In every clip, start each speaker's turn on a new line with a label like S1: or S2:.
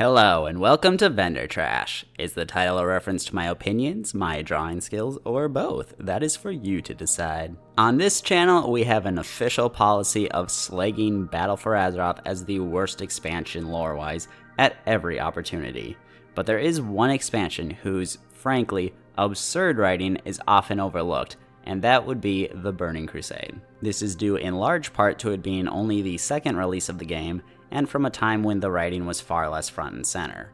S1: Hello, and welcome to Vendor Trash. Is the title a reference to my opinions, my drawing skills, or both? That is for you to decide. On this channel, we have an official policy of slagging Battle for Azeroth as the worst expansion lore-wise at every opportunity. But there is one expansion whose, frankly, absurd writing is often overlooked, and that would be the Burning Crusade. This is due in large part to it being only the second release of the game, and from a time when the writing was far less front and center.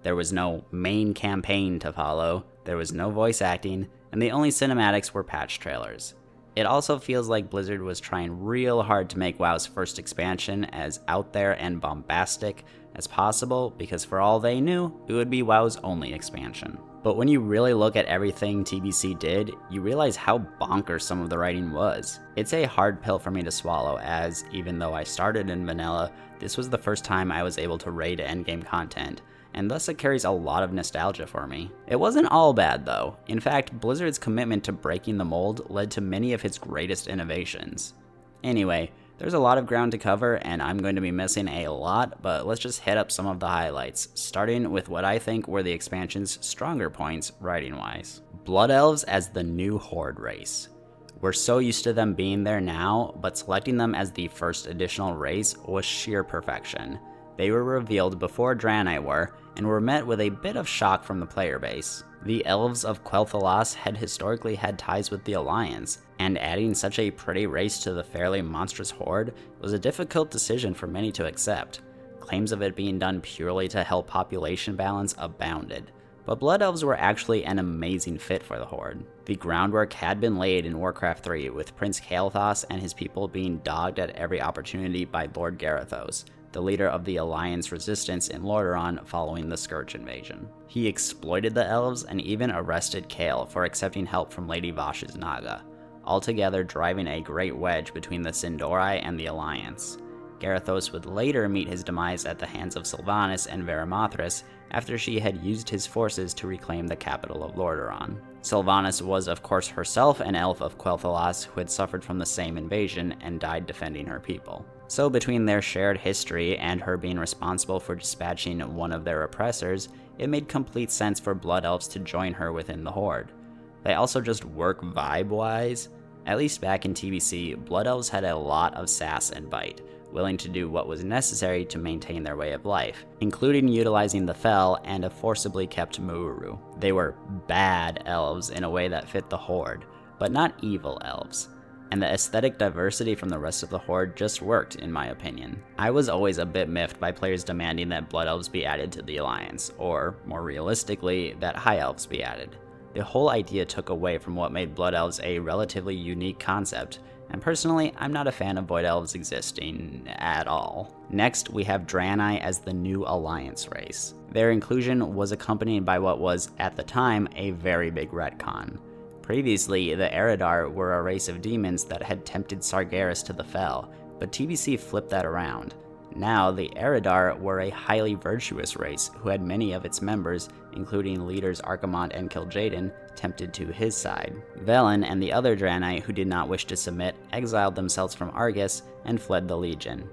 S1: There was no main campaign to follow, there was no voice acting, and the only cinematics were patch trailers. It also feels like Blizzard was trying real hard to make WoW's first expansion as out there and bombastic as possible, because for all they knew, it would be WoW's only expansion. But when you really look at everything TBC did, you realize how bonkers some of the writing was. It's a hard pill for me to swallow, as even though I started in vanilla, this was the first time I was able to raid endgame content, and thus it carries a lot of nostalgia for me. It wasn't all bad though. In fact, Blizzard's commitment to breaking the mold led to many of its greatest innovations. Anyway, there's a lot of ground to cover, and I'm going to be missing a lot, but let's just hit up some of the highlights, starting with what I think were the expansion's stronger points, writing-wise. Blood Elves as the new Horde race. We're so used to them being there now, but selecting them as the first additional race was sheer perfection. They were revealed before Draenei were, and were met with a bit of shock from the player base. The Elves of Kael'thas had historically had ties with the Alliance, and adding such a pretty race to the fairly monstrous Horde was a difficult decision for many to accept. Claims of it being done purely to help population balance abounded, but Blood Elves were actually an amazing fit for the Horde. The groundwork had been laid in Warcraft 3, with Prince Kael'thas and his people being dogged at every opportunity by Lord Garithos, the leader of the Alliance resistance in Lordaeron following the Scourge invasion. He exploited the Elves and even arrested Kael for accepting help from Lady Vash's Naga, altogether driving a great wedge between the Sindori and the Alliance. Garithos would later meet his demise at the hands of Sylvanas and Varimathras after she had used his forces to reclaim the capital of Lordaeron. Sylvanas was of course herself an elf of Kael'thas who had suffered from the same invasion and died defending her people. So between their shared history and her being responsible for dispatching one of their oppressors, it made complete sense for Blood Elves to join her within the Horde. They also just work vibe-wise. At least back in TBC, Blood Elves had a lot of sass and bite, willing to do what was necessary to maintain their way of life, including utilizing the Fel and a forcibly kept Muuru. They were bad elves in a way that fit the Horde, but not evil elves. And the aesthetic diversity from the rest of the Horde just worked, in my opinion. I was always a bit miffed by players demanding that Blood Elves be added to the Alliance, or, more realistically, that High Elves be added. The whole idea took away from what made Blood Elves a relatively unique concept, and personally, I'm not a fan of Void Elves existing at all. Next, we have Draenei as the new Alliance race. Their inclusion was accompanied by what was, at the time, a very big retcon. Previously, the Eridar were a race of demons that had tempted Sargeras to the Fel, but TBC flipped that around. Now, the Eridar were a highly virtuous race who had many of its members, including leaders Archimonde and Kil'jaeden, tempted to his side. Velen and the other Draenei who did not wish to submit exiled themselves from Argus and fled the Legion.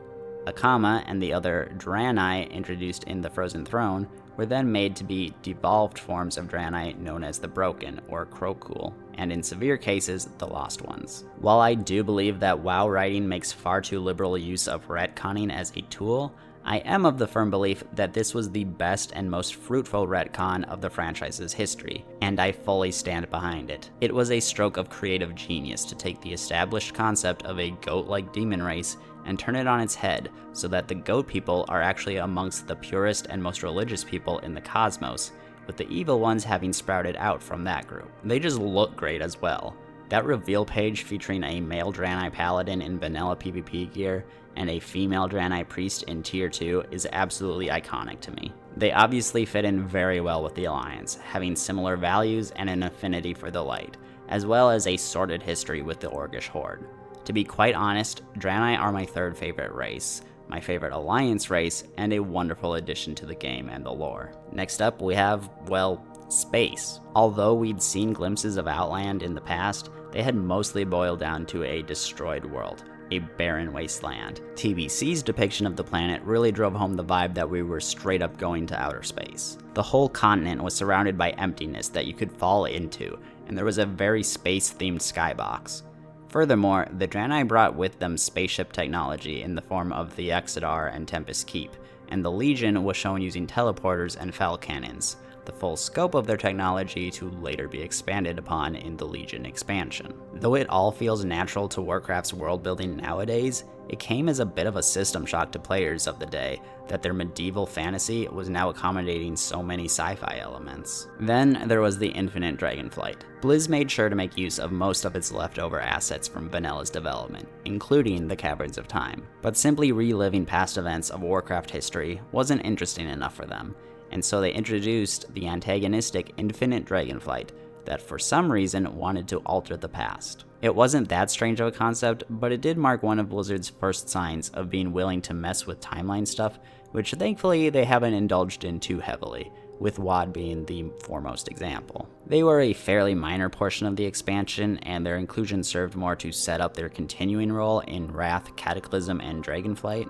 S1: Akama and the other Draenei introduced in the Frozen Throne were then made to be devolved forms of Draenei known as the Broken, or Krokul, and in severe cases, the Lost Ones. While I do believe that WoW writing makes far too liberal use of retconning as a tool, I am of the firm belief that this was the best and most fruitful retcon of the franchise's history, and I fully stand behind it. It was a stroke of creative genius to take the established concept of a goat-like demon race and turn it on its head so that the goat people are actually amongst the purest and most religious people in the cosmos, with the evil ones having sprouted out from that group. They just look great as well. That reveal page featuring a male Draenei paladin in vanilla PvP gear and a female Draenei priest in tier 2 is absolutely iconic to me. They obviously fit in very well with the Alliance, having similar values and an affinity for the light, as well as a sordid history with the Orcish Horde. To be quite honest, Draenei are my third favorite race, my favorite Alliance race, and a wonderful addition to the game and the lore. Next up, we have, well, space. Although we'd seen glimpses of Outland in the past, they had mostly boiled down to a destroyed world, a barren wasteland. TBC's depiction of the planet really drove home the vibe that we were straight up going to outer space. The whole continent was surrounded by emptiness that you could fall into, and there was a very space-themed skybox. Furthermore, the Draenei brought with them spaceship technology in the form of the Exodar and Tempest Keep, and the Legion was shown using teleporters and fel cannons, the full scope of their technology to later be expanded upon in the Legion expansion. Though it all feels natural to Warcraft's world building nowadays, it came as a bit of a system shock to players of the day that their medieval fantasy was now accommodating so many sci-fi elements. Then there was the Infinite Dragonflight. Blizz made sure to make use of most of its leftover assets from Vanilla's development, including the Caverns of Time. But simply reliving past events of Warcraft history wasn't interesting enough for them, and so they introduced the antagonistic Infinite Dragonflight that for some reason wanted to alter the past. It wasn't that strange of a concept, but it did mark one of Blizzard's first signs of being willing to mess with timeline stuff, which thankfully they haven't indulged in too heavily, with WoD being the foremost example. They were a fairly minor portion of the expansion, and their inclusion served more to set up their continuing role in Wrath, Cataclysm, and Dragonflight.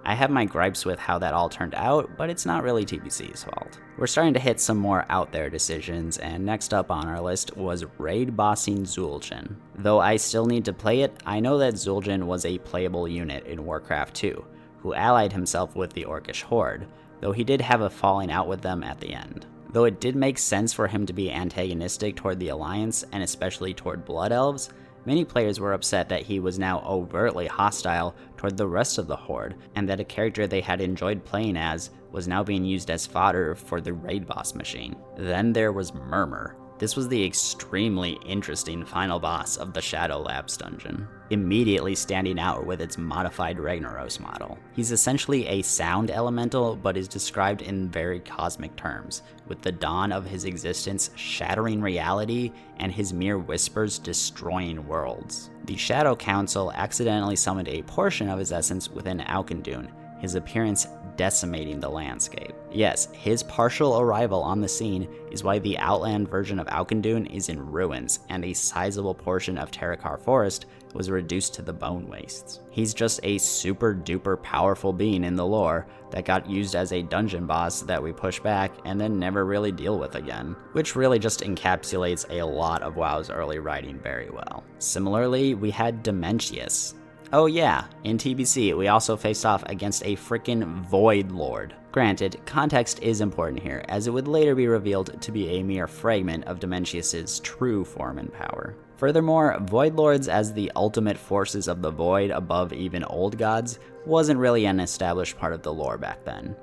S1: I have my gripes with how that all turned out, but it's not really TBC's fault. We're starting to hit some more out there decisions, and next up on our list was raid bossing Zul'jin. Though I still need to play it, I know that Zul'jin was a playable unit in Warcraft 2, who allied himself with the Orcish Horde, though he did have a falling out with them at the end. Though it did make sense for him to be antagonistic toward the Alliance, and especially toward Blood Elves, many players were upset that he was now overtly hostile toward the rest of the Horde, and that a character they had enjoyed playing as was now being used as fodder for the raid boss machine. Then there was Murmur. This was the extremely interesting final boss of the Shadow Labs dungeon, immediately standing out with its modified Ragnaros model. He's essentially a sound elemental, but is described in very cosmic terms, with the dawn of his existence shattering reality and his mere whispers destroying worlds. The Shadow Council accidentally summoned a portion of his essence within Auchindoun, his appearance decimating the landscape. Yes, his partial arrival on the scene is why the Outland version of Auchindoun is in ruins, and a sizable portion of Terakar Forest was reduced to the bone wastes. He's just a super duper powerful being in the lore that got used as a dungeon boss that we push back and then never really deal with again, which really just encapsulates a lot of WoW's early writing very well. Similarly, we had Dementius. Oh yeah, in TBC, we also faced off against a frickin' Void Lord. Granted, context is important here, as it would later be revealed to be a mere fragment of Dementius's true form and power. Furthermore, Void Lords as the ultimate forces of the Void above even old gods wasn't really an established part of the lore back then.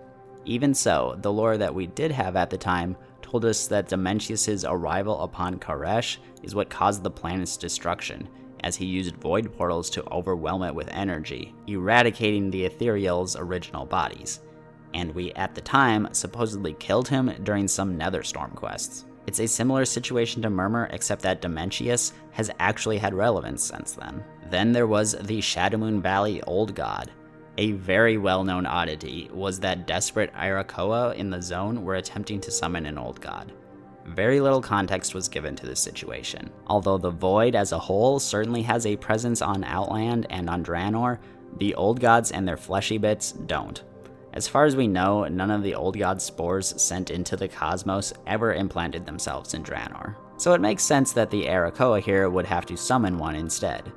S1: Even so, the lore that we did have at the time told us that Dementius's arrival upon Karesh is what caused the planet's destruction, as he used void portals to overwhelm it with energy, eradicating the Ethereal's original bodies. And we, at the time, supposedly killed him during some Netherstorm quests. It's a similar situation to Murmur, except that Dementius has actually had relevance since then. Then there was the Shadowmoon Valley Old God. A very well-known oddity was that desperate Irakoa in the zone were attempting to summon an old god. Very little context was given to this situation. Although the Void as a whole certainly has a presence on Outland and on Draenor, the Old Gods and their fleshy bits don't. As far as we know, none of the Old Gods' spores sent into the cosmos ever implanted themselves in Draenor. So it makes sense that the Irakoa here would have to summon one instead.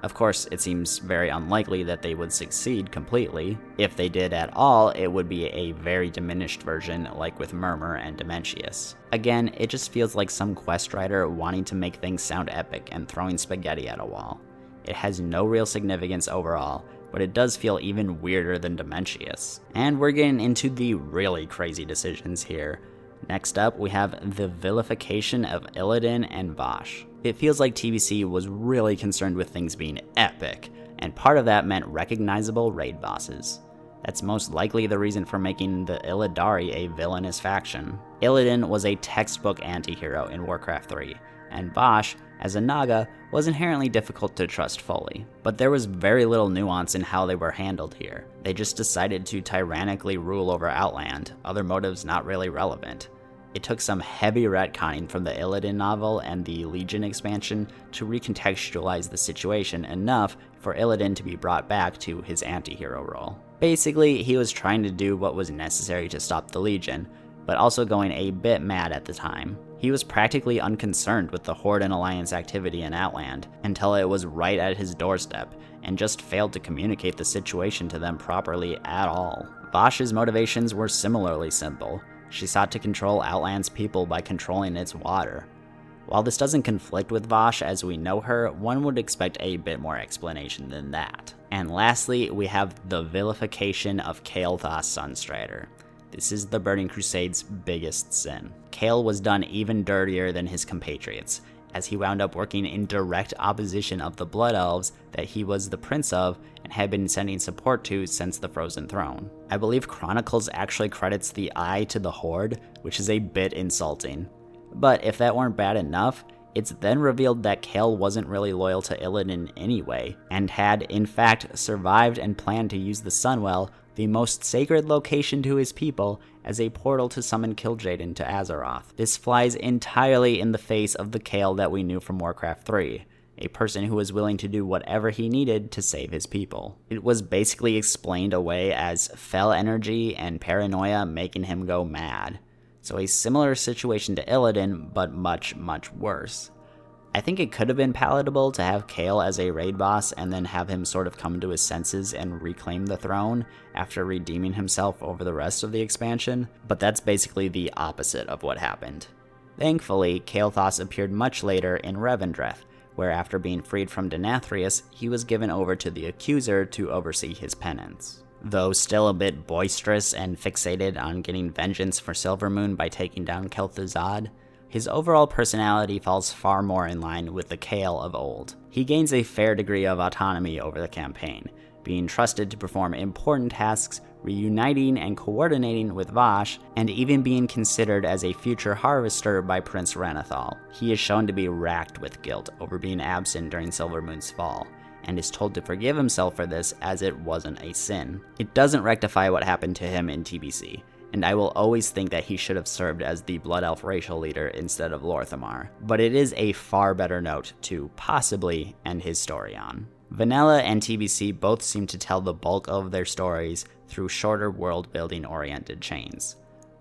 S1: Of course, it seems very unlikely that they would succeed completely. If they did at all, it would be a very diminished version like with Murmur and Dementius. Again, it just feels like some quest writer wanting to make things sound epic and throwing spaghetti at a wall. It has no real significance overall, but it does feel even weirder than Dementius. And we're getting into the really crazy decisions here. Next up, we have the Vilification of Illidan and Vashj. It feels like TBC was really concerned with things being epic, and part of that meant recognizable raid bosses. That's most likely the reason for making the Illidari a villainous faction. Illidan was a textbook anti-hero in Warcraft 3, and Vashj, as a Naga, was inherently difficult to trust fully. But there was very little nuance in how they were handled here. They just decided to tyrannically rule over Outland, other motives not really relevant. It took some heavy retconning from the Illidan novel and the Legion expansion to recontextualize the situation enough for Illidan to be brought back to his anti-hero role. Basically, he was trying to do what was necessary to stop the Legion, but also going a bit mad at the time. He was practically unconcerned with the Horde and Alliance activity in Outland until it was right at his doorstep, and just failed to communicate the situation to them properly at all. Vash's motivations were similarly simple. She sought to control Outland's people by controlling its water. While this doesn't conflict with Vash as we know her, one would expect a bit more explanation than that. And lastly, we have the Vilification of Kael'thas Sunstrider. This is the Burning Crusade's biggest sin. Kael was done even dirtier than his compatriots, as he wound up working in direct opposition of the Blood Elves that he was the prince of and had been sending support to since the Frozen Throne. I believe Chronicles actually credits the eye to the Horde, which is a bit insulting. But if that weren't bad enough, it's then revealed that Kael wasn't really loyal to Illidan anyway, and had in fact survived and planned to use the Sunwell, the most sacred location to his people, as a portal to summon Kil'jaeden to Azeroth. This flies entirely in the face of the Kael that we knew from Warcraft 3, a person who was willing to do whatever he needed to save his people. It was basically explained away as fell energy and paranoia making him go mad. So a similar situation to Illidan, but much, much worse. I think it could have been palatable to have Kael as a raid boss and then have him sort of come to his senses and reclaim the throne after redeeming himself over the rest of the expansion, but that's basically the opposite of what happened. Thankfully, Kael'thas appeared much later in Revendreth, where after being freed from Denathrius, he was given over to the accuser to oversee his penance. Though still a bit boisterous and fixated on getting vengeance for Silvermoon by taking down Kel'Thuzad, his overall personality falls far more in line with the Kael of old. He gains a fair degree of autonomy over the campaign, being trusted to perform important tasks, reuniting and coordinating with Vash, and even being considered as a future harvester by Prince Renathal. He is shown to be racked with guilt over being absent during Silvermoon's fall, and is told to forgive himself for this as it wasn't a sin. It doesn't rectify what happened to him in TBC, and I will always think that he should have served as the Blood Elf racial leader instead of Lor'themar, but it is a far better note to possibly end his story on. Vanilla and TBC both seem to tell the bulk of their stories through shorter world-building oriented chains.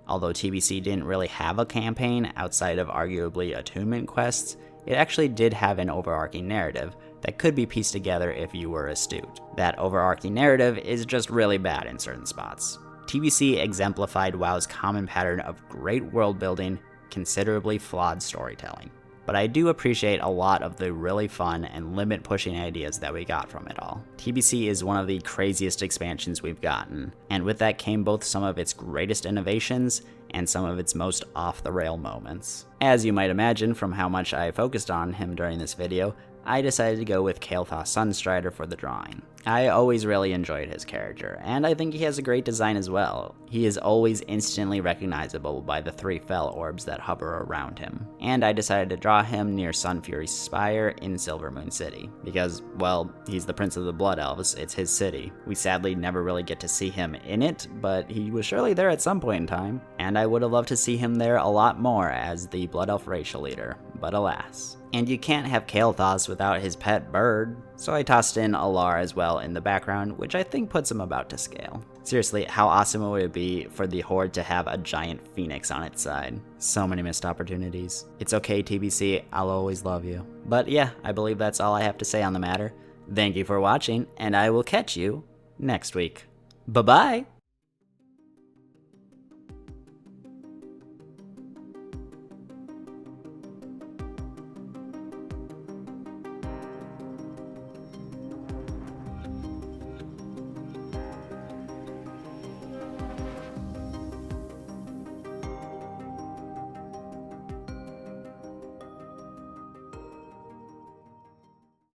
S1: Although TBC didn't really have a campaign outside of arguably attunement quests, it actually did have an overarching narrative that could be pieced together if you were astute. That overarching narrative is just really bad in certain spots. TBC exemplified WoW's common pattern of great world building, considerably flawed storytelling. But I do appreciate a lot of the really fun and limit-pushing ideas that we got from it all. TBC is one of the craziest expansions we've gotten, and with that came both some of its greatest innovations and some of its most off-the-rail moments. As you might imagine from how much I focused on him during this video, I decided to go with Kael'thas Sunstrider for the drawing. I always really enjoyed his character, and I think he has a great design as well. He is always instantly recognizable by the 3 fell orbs that hover around him, and I decided to draw him near Sunfury's spire in Silvermoon City, because, well, he's the Prince of the Blood Elves, it's his city. We sadly never really get to see him in it, but he was surely there at some point in time, and I would have loved to see him there a lot more as the Blood Elf racial leader, but alas. And you can't have Kael'thas without his pet bird, so I tossed in Alar as well in the background, which I think puts him about to scale. Seriously, how awesome would it be for the Horde to have a giant phoenix on its side? So many missed opportunities. It's okay, TBC, I'll always love you. But yeah, I believe that's all I have to say on the matter. Thank you for watching, and I will catch you next week. Bye-bye!